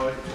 Como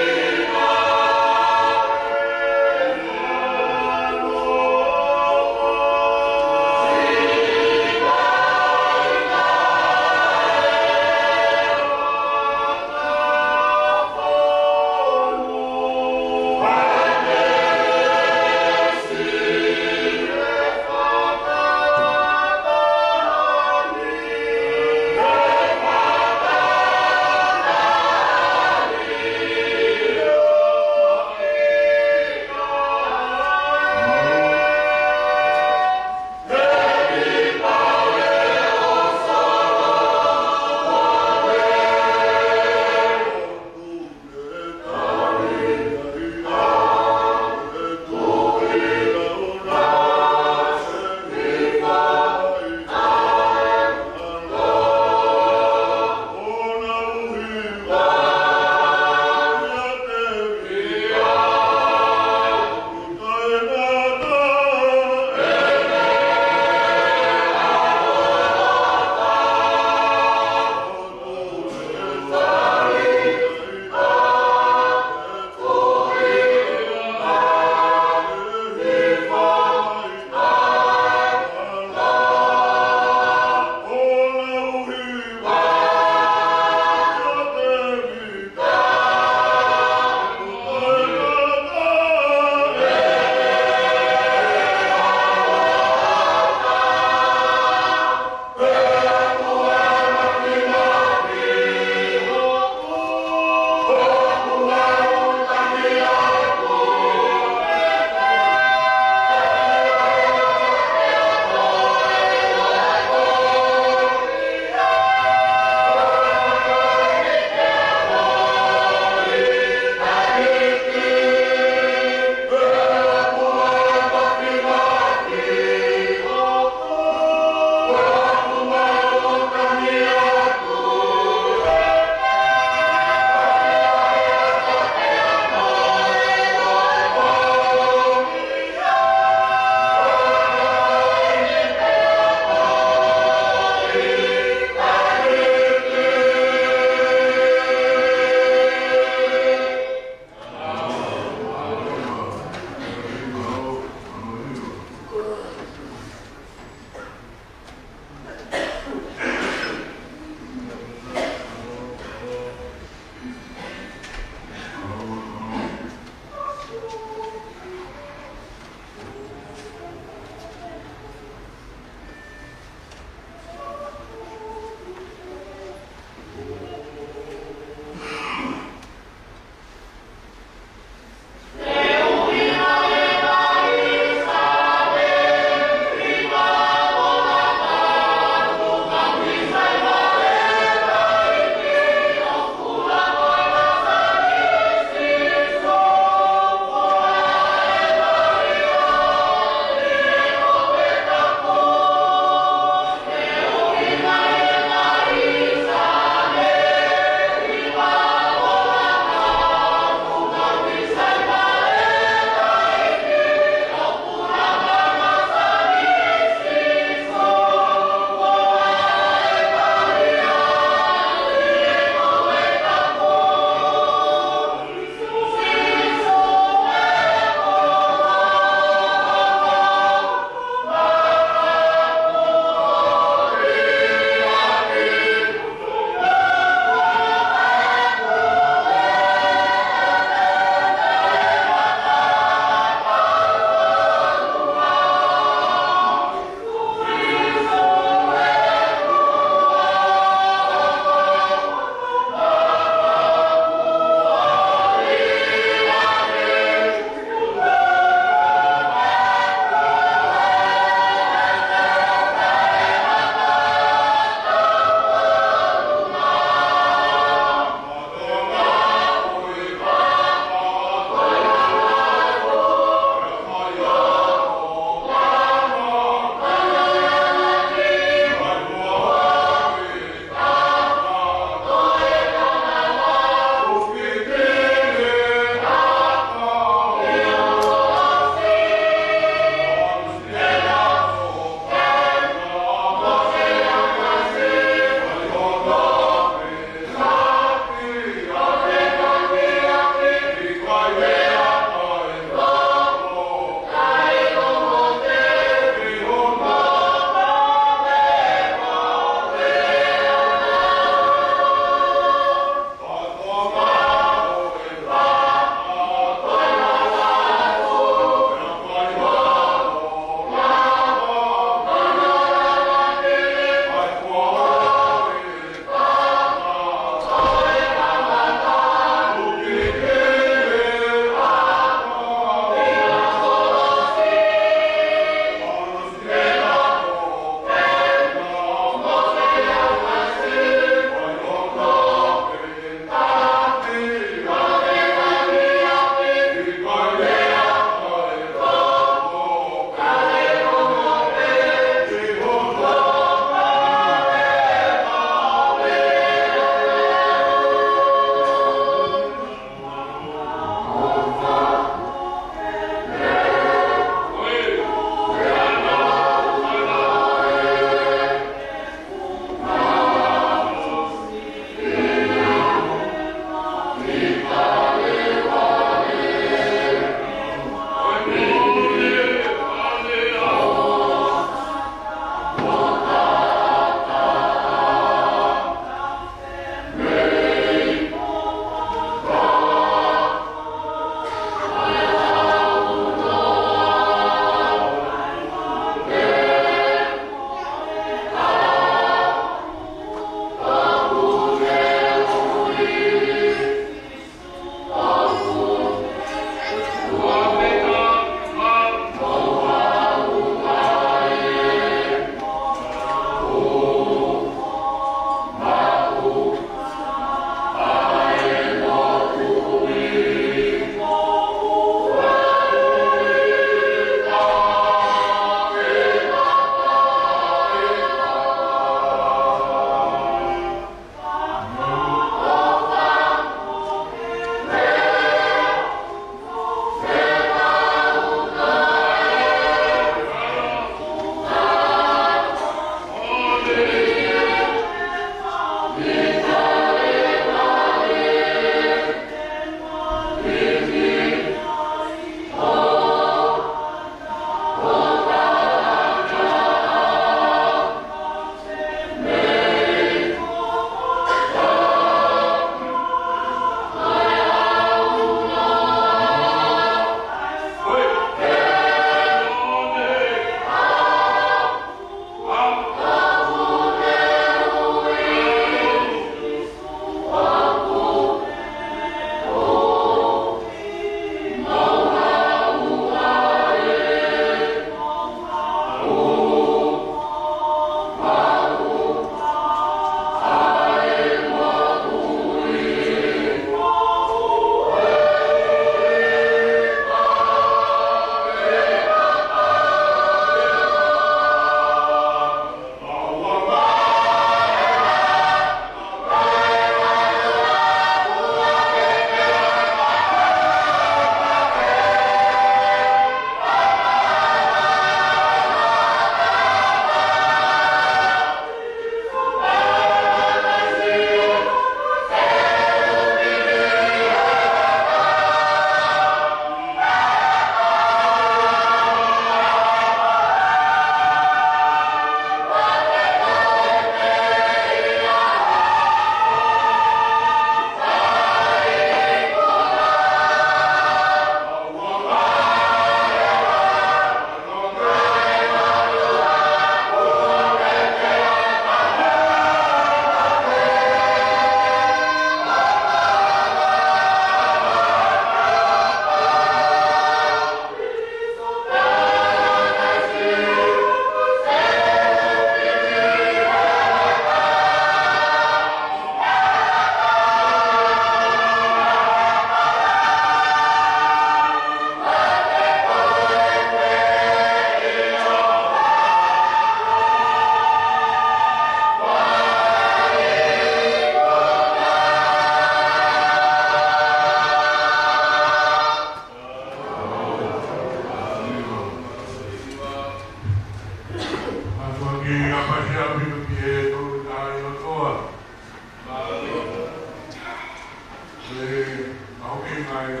Au ki mai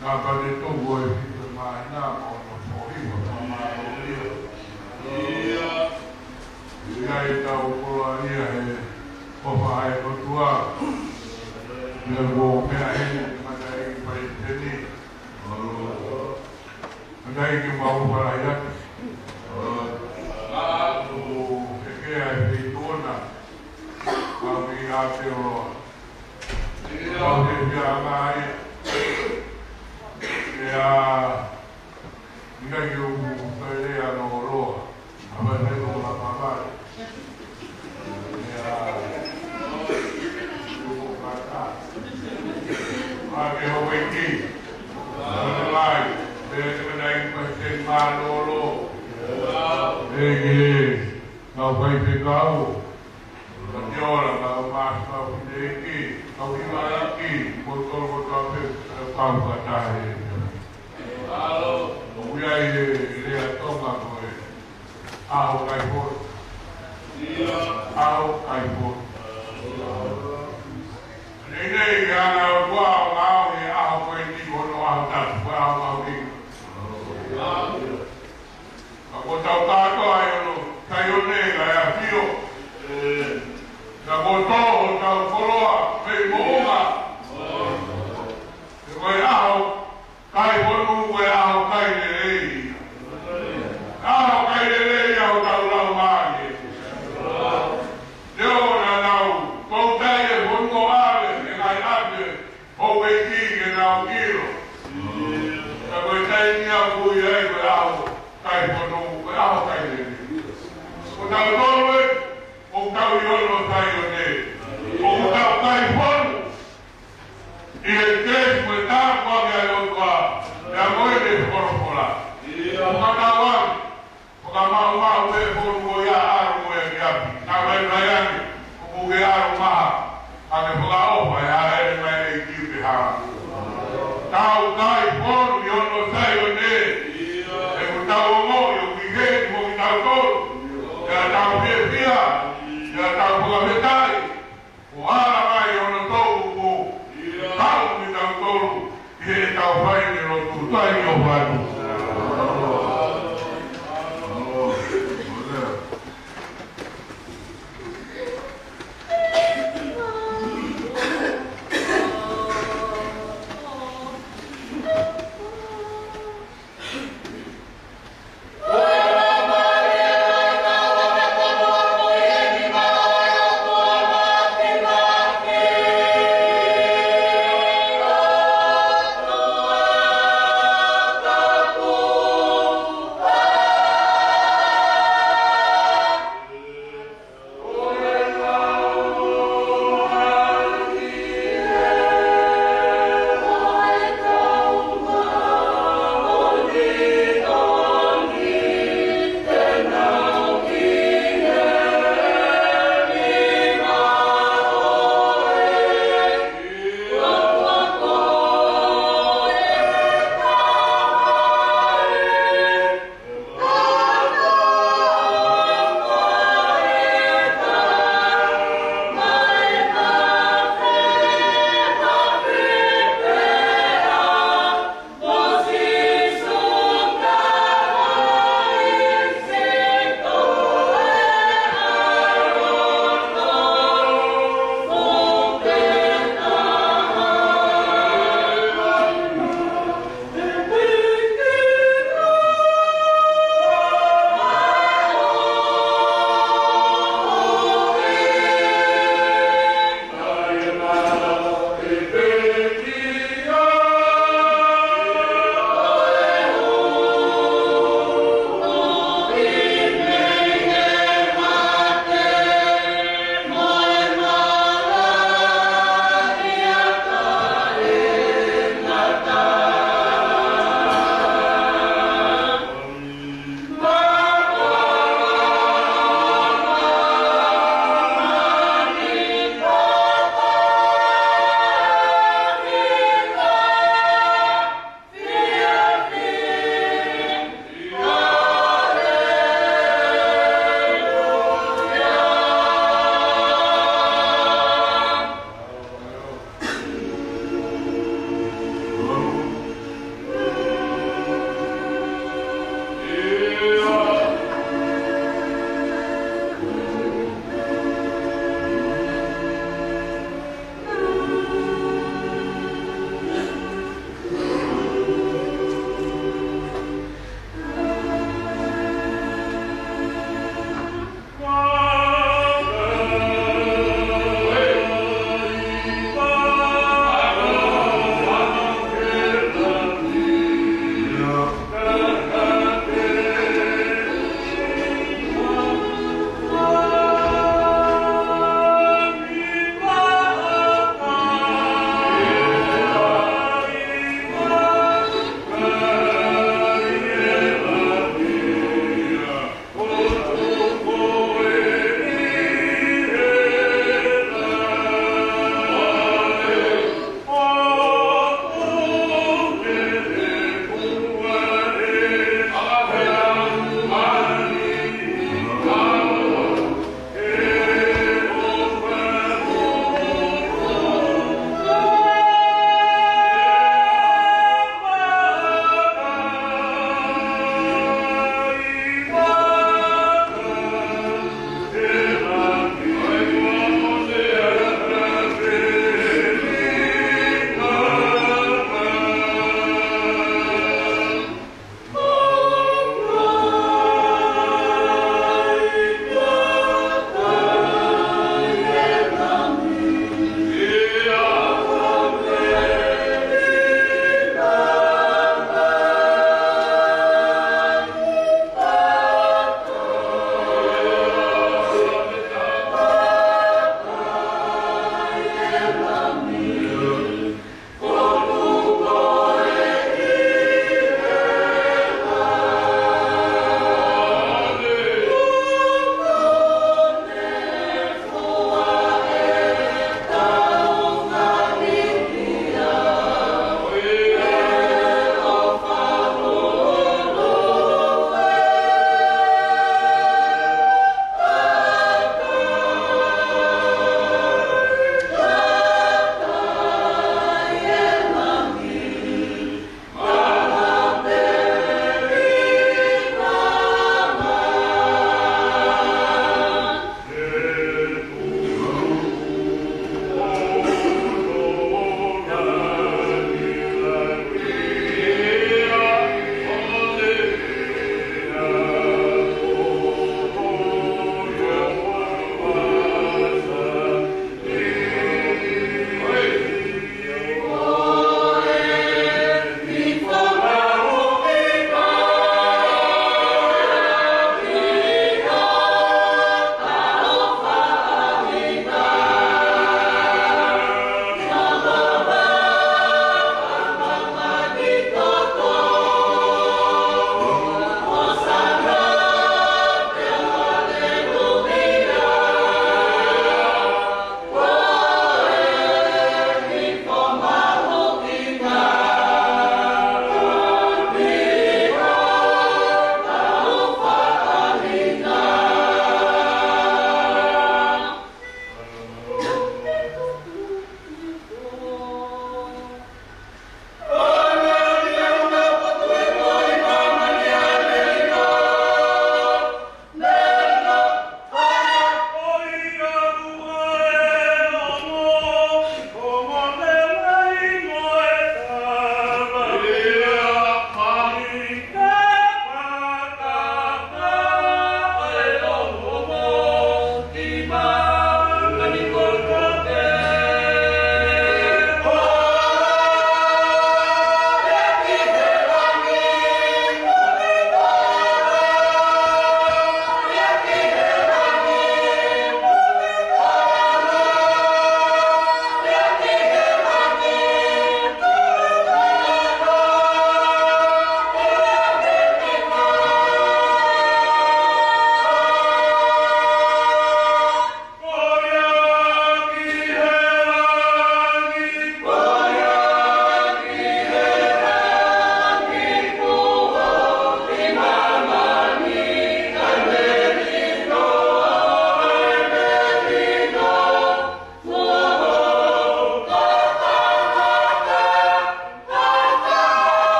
nā pare tōku e whita mai nā o no whohiwa ka mai o ia. Ia e tau koroa ia he hopa ai kotua. Ia wo mea hene mana e pai teni. Mana e ki mau para iati. O hekea e whitona. Au ki a te roa. Au te pia mai. Ea ina ki u whaerea no roa. Awa te no la mamare. Ea u kata. A ke howe ki. Ane mai. Ea te manai kwa te mālolo. E ke ngau pai te kau. Ka ora ka māsma pide ki. Kau ki mai ki. Kotoro kotape kau katahe. O ia e rea tonga koe. Aho kai poro. Aho kai poro. Nei ka ana o kua o ngao he aho koe ni kono aho tatu. Koe aho ngao ki. Ka ko tau tātua ai ono. Kai o nega e a pio. Ka ko toho tau koroa. Mei moonga. E koe aho. Kai ponu koe aho kai le rei. Aho kai le rei aho tau lau maani. Leo na nau. Kou tai e ponu o ale. E ngai ate. Hou e ki ke nau kiro. Ka koe tai ni au kui rei koe aho. Kai ponu koe aho kai le rei. Ko tau tolu e. O tau iono tai o ne. O tau kai ponu. I he kēs koe tā kua kia lotua. Ia moe te whakoropola. O katawang. O ka mau e whonu o ia aro moe ki api. Nā mai mai ane. O muge aro maha. Ane whakaopa e a ere mai e kiu te hara. Tau kai whonu i ono sai o ne. E ku tau o mo i o ki hei mo ki tau tolu. Ia tau pia pia. Ia tau whakapetai. O ara mai ono tolu ko. Tau ki tau tolu. I he tau whai ni rotu. Tai ni o whanu. Oh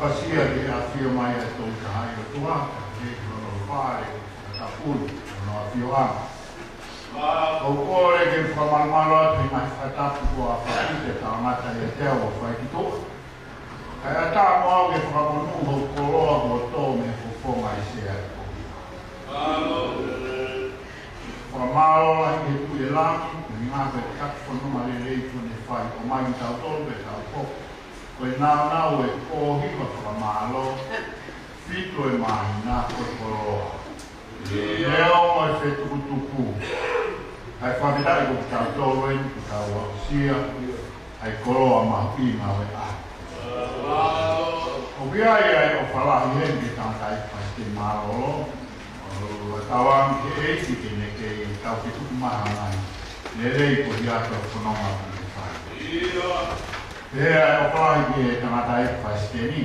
pasia ke a fio mai a tō ka hai o tua, ke kono whare, ka puni, kono a fio anga. O kore ke whamarmaro atu i mai whatapu ko a whakite ka ngata i a teo o whai ki tō. Kai a tā mau ke whamonu ho koroa ko tō me whawhonga i se ai ko. Whamaro la i ke tui e langi, ni ngā koe kaki whanuma le rei tune whai o mai i tau tōru e tau koko. Koe nāu e kōhi wa whamalo, whito e mahi nā koe koroa. Leo mai whetukutuku. Ai whakitai ko ki tau tōru e ki tau wakusia, ai koroa mahu i ngā we a. O biai ai o whalahi hen ki tātai whai te marolo, tawang ke eiti ke ne ke tau ki tuku maha ngai, le rei ko hiato whanonga ki te whai. Pea o whalahi ki e tangata e whai steni,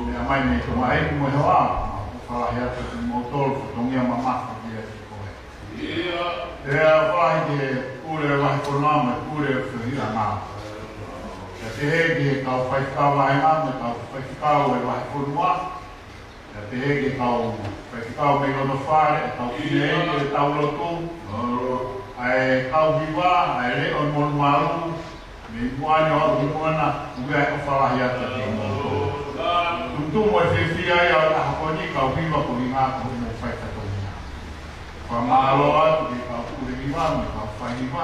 mea mai me tonga e kumo e hoa, o whalahi atu ki motolo whatongia mamaka ki e te koe. Pea o whalahi ki e kure wahi konama, kure e whihira ngā. Ia te hegi e kau whaikau wahi ngā, me kau whaikau e wahi konua, ia te hegi e kau whaikau me kono whare, e kau kine e tau lotu, ai kau hiwa, ai reo monu maru, me ipuani o himuana, uwe ai o whalahi ata te moto. Tuntu mo e whiwhia ia o tahaponi, kau hiwa ko i ngā ko mo whaikatongia. Whamalo atu e kau kure hiwa, me kau whaihiwa,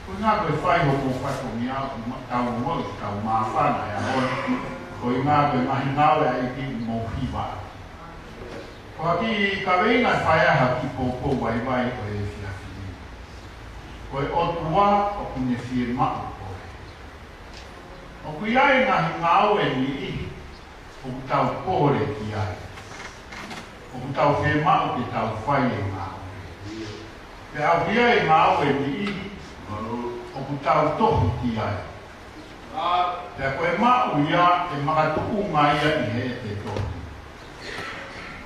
ko ngā koe whai ho mo whaikatongia, tau mo, tau mawhana e ahon, ko i ngā koe mahi ngawe a iti mo hiwa. Ko haki ka weina whaiaha ki kōkō waiwai o e whiawhini. Ko e otua o kune whie mao koe. O kui ai ngahi ngāwe ni ihi, o tau kore ki ai. O tau whie mao ki tau whai e ngāwe. Pe au kui ai ngāwe ni ihi, o tau tohi ki ai. Pe koe mao ia e makatuku ngai ia i he e te tohi.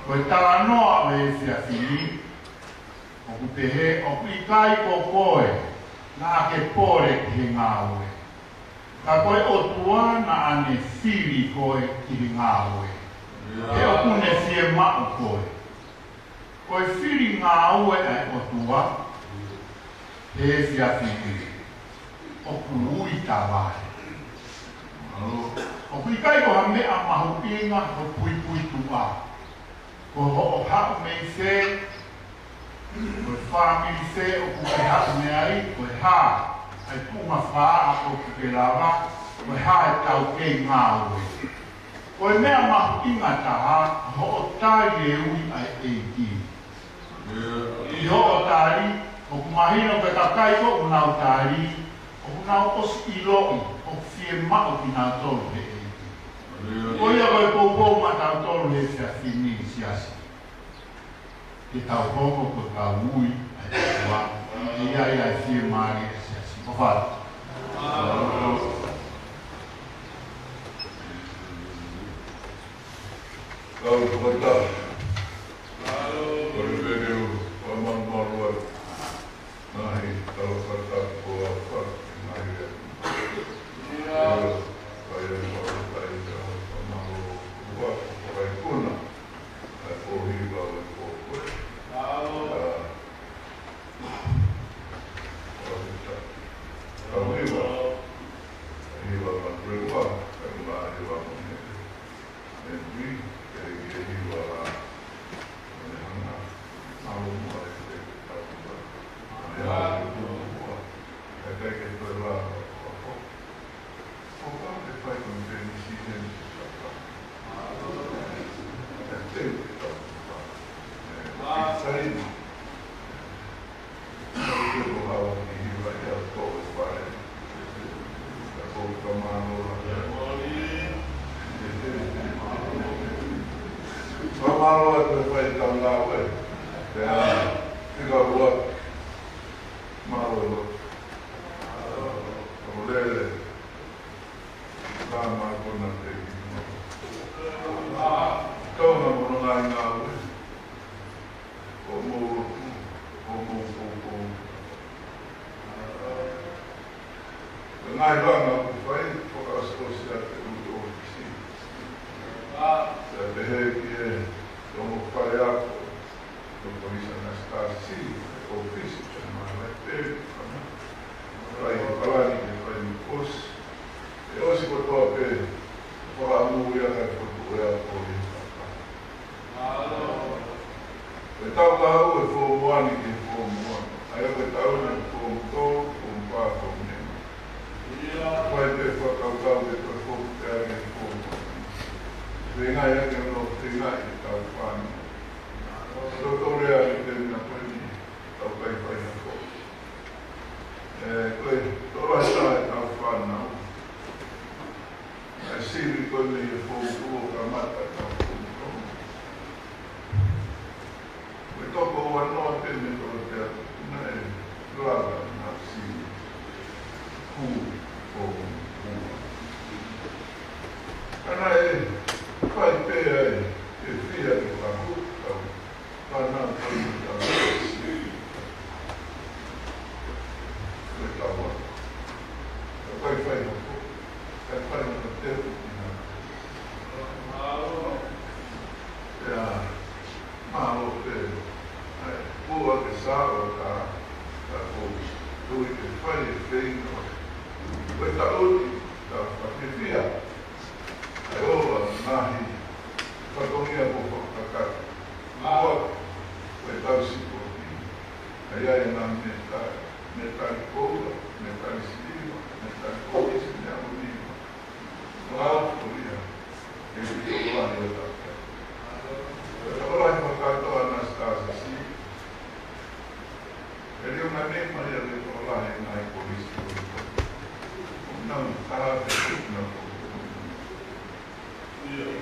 Koe tala noa o e whiawhini, o ku te he, o ku i kai ko koe, nā ke pore ki he ngāwe. Ka koe o tua na ane whiri koe ki he ngāwe. He o kune whie mao koe. Koe whiri ngāwe ai o tua, he whiawhini. O ku ui tawahe. O ku i kai ko ha mea mahu inga o pui pui tua. Ko ho o hau mei se, ko e whamiri se o ku ke hau mea ai, ko e hā, ai kunga whaa a ko ku ke lawa, ko e hā e tau kei ngāwe. Ko e mea mahu inga taha, ho o tai e ui ai eiti. I ho o tari, o ku mahino pe kakai ko u nau tari, o ku nau osi i loi, o ku whie mao ki nau tolu he eiti. Ko ia koe kōpou ma tau tolu he whiawhini siasi. Ke tau hoko ko tau ui ai tua, e iai ai whie maari e siasi. O whara. Kau kata, kau video, kau malu, nahi kau kata kau apa, nahi ya. Kau yang kau kata kau malu, buat kau ikuna, kau hiba kau kau. Kau hiba, hiba kau hiba, kau hiba kau ni. Ini Malu aku fai tau lawe, ya, tiga buat malu, boleh, lama pun nanti, kau nak mengenai lawe, kamu, dengan bang aku fai fokus sosial untuk sini. Perché non fare Compromiso na stasi, office, ma mette, vai parlare che fai un corso, e oggi porto per la muia che porto poi. E tava e fu buoni che fu buono, aí che tava e fu todo un passo meno. Poi per fare per fare che fu buono. Venga che non prima che tava fanno. Dottore all'interno di tau kai pai na ko. Koe, toa sa e tau whanau. Siri koe me e fōkuo ka mata tau fōkuo. Koe toko ua noa tene tō te atu, na e rara na siri. Kū fōkuo. Kana e, whai pēa e whia ki whaku tau. Karena kita berkawan, baik-baik aku, baik-baik betul. Ya, malu deh. Buat besar aku, tu itu baik baik. Betul, tak pakai dia. Ayo, nahi, pertolongan bukan kakak. Buat tau si kopi, kaya yang nam metal kola, metal siliva, metal kopi senyap lima. Laut kuliah, yang itu orang yang tak. Orang yang berkata Anastasia si, jadi orang ni macam itu orang yang naik polisi. Nam tahap itu nam.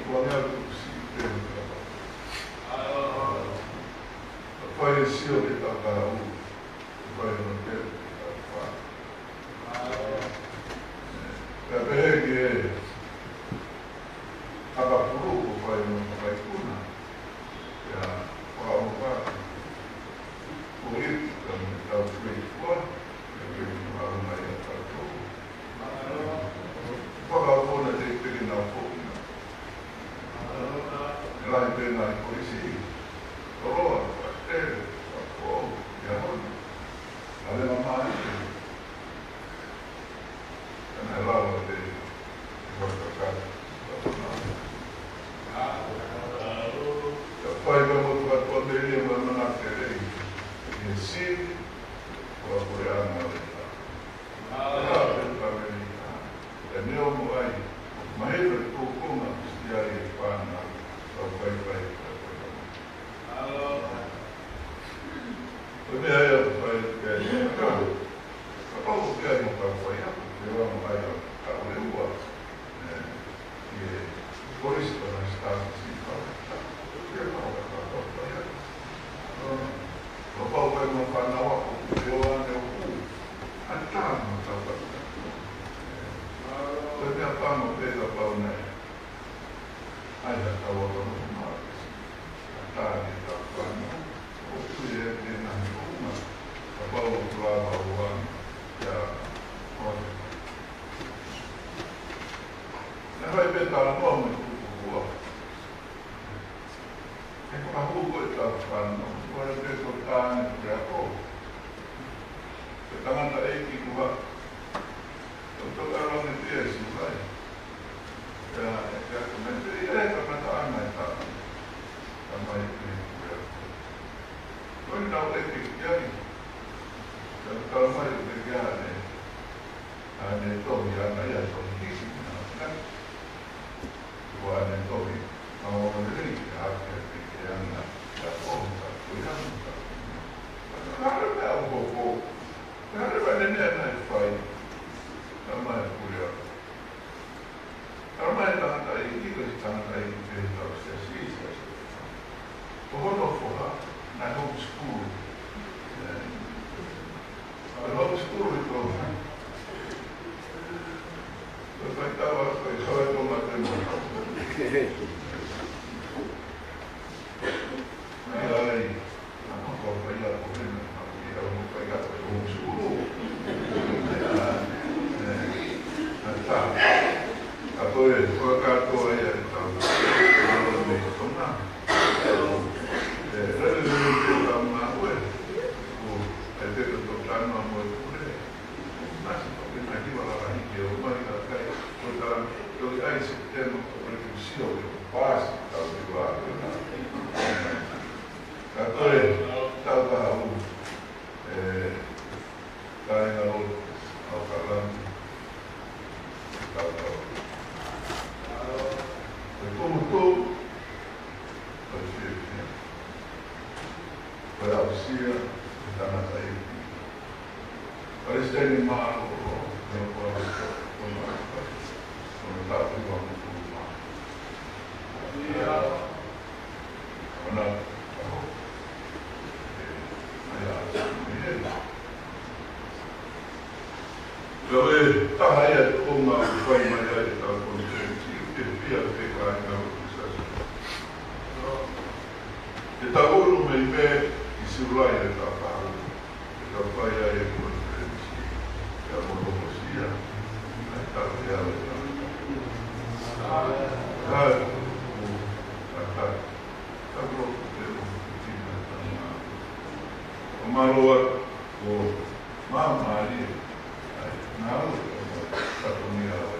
Orang yang si Apareceu de Tataú, vai no tempo de Tataú. É bem que Abapuru vai no Paicuna, que a Paulo política, está o feito fora, que a Maria Tatu. Paulo na gente que não foi, lá em Penal Polícia. Oh, oh, ya, ada nama ini. Karena lalu di berkat. Apa yang membuat pembeli yang menakdir ini sih, pelaburan mereka. Dan dia mulai mahir berhukum setiap panah baik-baik. Tapi ayah saya kaya apa bukan muka saya, dia ayah tak boleh buat. Polis pada stasi dia mahu apa saya. Bapa saya mempanau aku, dia orang yang antar mendapat. Ternyata membeda baunya. Ayah tahu orang rumah, antar dia tak panau. Dia dengan rumah, bawa pulang uang, ya, orang. Nah, saya betul mau buat. Aku buat apa? Buat betul kan berapa? Tangan tak ikut buat. Untuk orang itu ya susah. Ya, kemudian dia perkataan mereka, sama itu. Kau tahu etik jadi, kalau mahu berjaya, ada toh yang ada toh ini, kan? Buat ada toh ini, mau beli apa yang ada toh, yang ada apa? Ada banyak yang fine, sama kuliah. Ramai tangan tadi kita tangan tadi kita harus sesi. Pohon opoha. Na homeschool. Homeschool itu. Lepas tahu apa saya itu matematik. Nilai apa kau bayar pun dia mau bayar homeschool. Apa? Apa kau kata ya tahu. eu ai setembro para que o senhor passe ao lado agora estava o ainda ao falando como todo para o senhor está na saída parece que ele mal não pode tak buang rumah. Ya, mana? Jadi, tak ada rumah bukan mana di dalam konferensi itu dia tekan dengan organisasi. Kita urus memang istilah yang tak tahu. Kita payah yang konferensi yang manusia. Tak dia. Maluat o mama ali não está comigo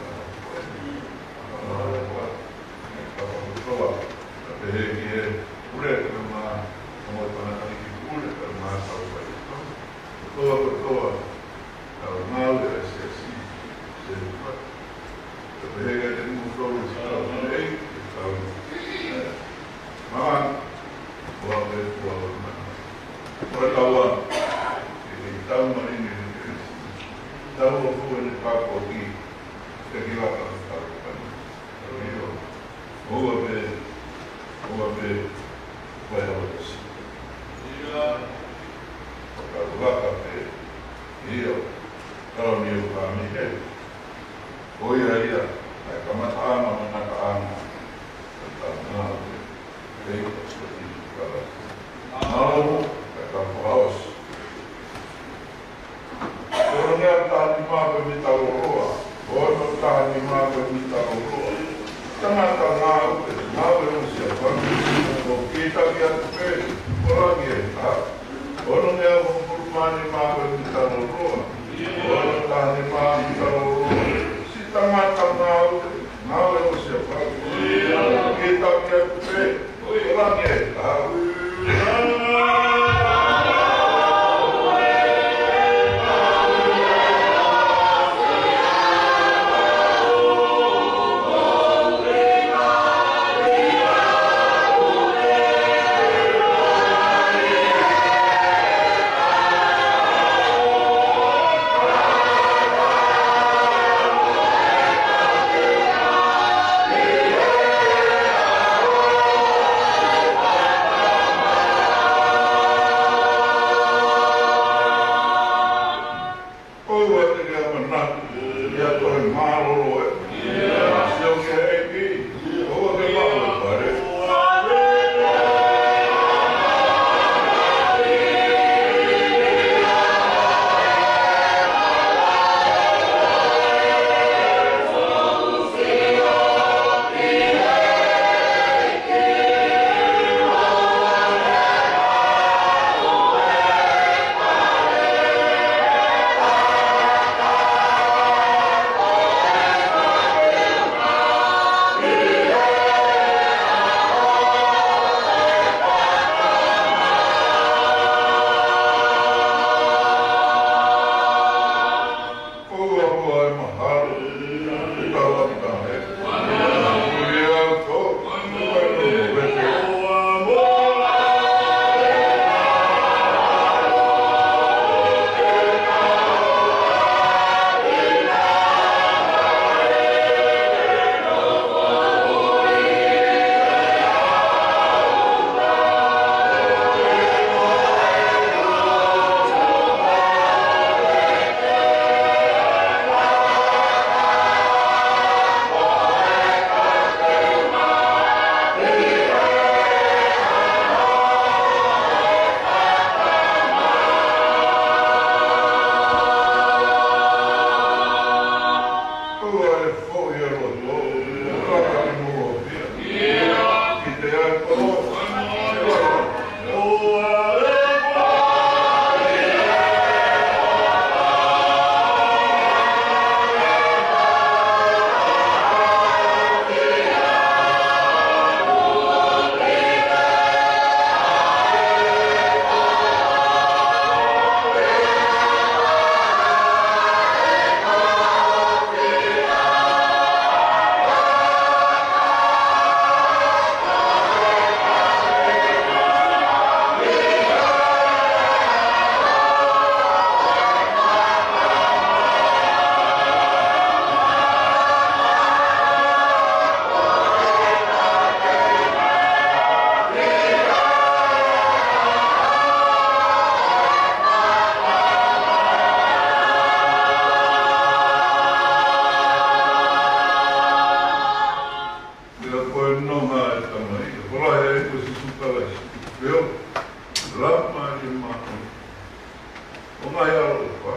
o mai alo pa,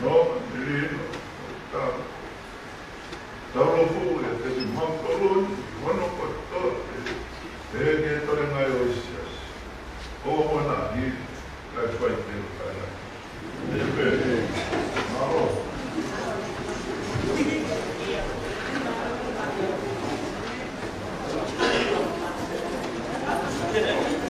no, milino, ta. Taulo fu, e te si mampolo, wano pa to, e ke tore ngai o